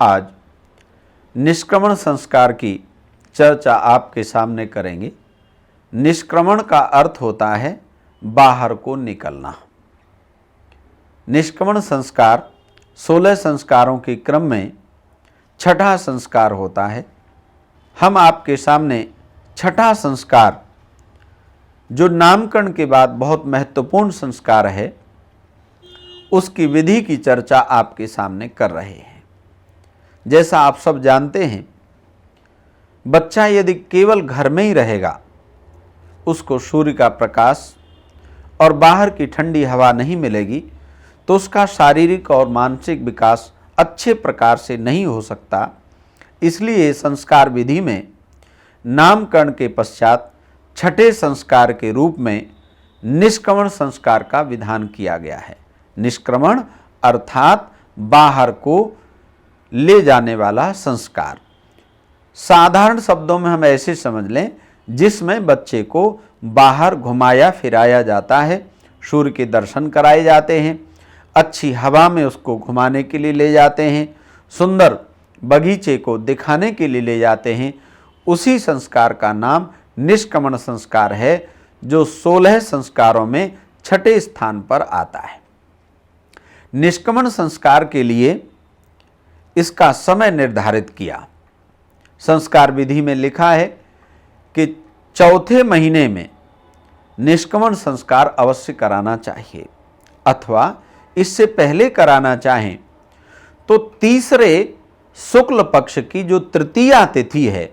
आज निष्क्रमण संस्कार की चर्चा आपके सामने करेंगे। निष्क्रमण का अर्थ होता है बाहर को निकलना। निष्क्रमण संस्कार 16 संस्कारों के क्रम में छठा संस्कार होता है। हम आपके सामने छठा संस्कार, जो नामकरण के बाद बहुत महत्वपूर्ण संस्कार है, उसकी विधि की चर्चा आपके सामने कर रहे हैं। जैसा आप सब जानते हैं, बच्चा यदि केवल घर में ही रहेगा, उसको सूर्य का प्रकाश और बाहर की ठंडी हवा नहीं मिलेगी, तो उसका शारीरिक और मानसिक विकास अच्छे प्रकार से नहीं हो सकता। इसलिए संस्कार विधि में नामकरण के पश्चात छठे संस्कार के रूप में निष्क्रमण संस्कार का विधान किया गया है। निष्क्रमण अर्थात बाहर को ले जाने वाला संस्कार। साधारण शब्दों में हम ऐसे समझ लें, जिसमें बच्चे को बाहर घुमाया फिराया जाता है, सूर्य के दर्शन कराए जाते हैं, अच्छी हवा में उसको घुमाने के लिए ले जाते हैं, सुंदर बगीचे को दिखाने के लिए ले जाते हैं। उसी संस्कार का नाम निष्क्रमण संस्कार है, जो 16 संस्कारों में छठे स्थान पर आता है। निष्क्रमण संस्कार के लिए इसका समय निर्धारित किया। संस्कार विधि में लिखा है कि चौथे महीने में निष्क्रमण संस्कार अवश्य कराना चाहिए, अथवा इससे पहले कराना चाहें तो तीसरे शुक्ल पक्ष की जो तृतीया तिथि है,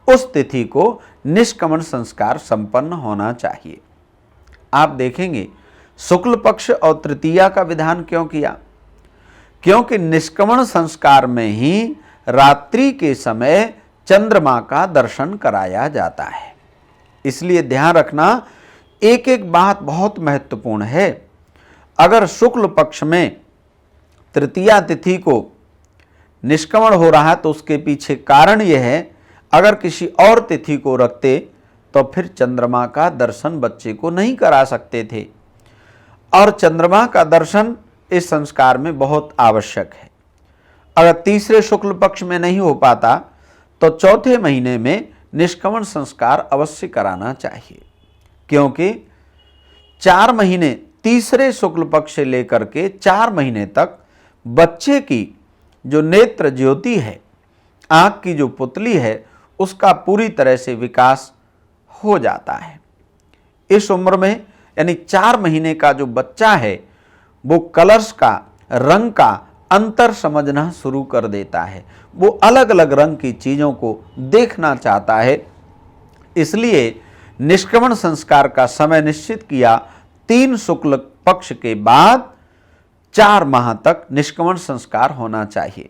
उस तिथि को निष्क्रमण संस्कार संपन्न होना चाहिए। आप देखेंगे शुक्ल पक्ष और तृतीया का विधान क्यों किया? क्योंकि निष्क्रमण संस्कार में ही रात्रि के समय चंद्रमा का दर्शन कराया जाता है। इसलिए ध्यान रखना, एक एक बात बहुत महत्वपूर्ण है। अगर शुक्ल पक्ष में तृतीया तिथि को निष्क्रमण हो रहा है तो उसके पीछे कारण यह है, अगर किसी और तिथि को रखते तो फिर चंद्रमा का दर्शन बच्चे को नहीं करा सकते थे, और चंद्रमा का दर्शन इस संस्कार में बहुत आवश्यक है। अगर तीसरे शुक्ल पक्ष में नहीं हो पाता तो चौथे महीने में निष्क्रमण संस्कार अवश्य कराना चाहिए, क्योंकि 4 महीने, तीसरे शुक्ल पक्ष से लेकर के 4 महीने तक बच्चे की जो नेत्र ज्योति है, आँख की जो पुतली है, उसका पूरी तरह से विकास हो जाता है। इस उम्र में यानी 4 महीने का जो बच्चा है, वो कलर्स का, रंग का अंतर समझना शुरू कर देता है। वो अलग अलग रंग की चीज़ों को देखना चाहता है। इसलिए निष्क्रमण संस्कार का समय निश्चित किया। 3 शुक्ल पक्ष के बाद 4 माह तक निष्क्रमण संस्कार होना चाहिए।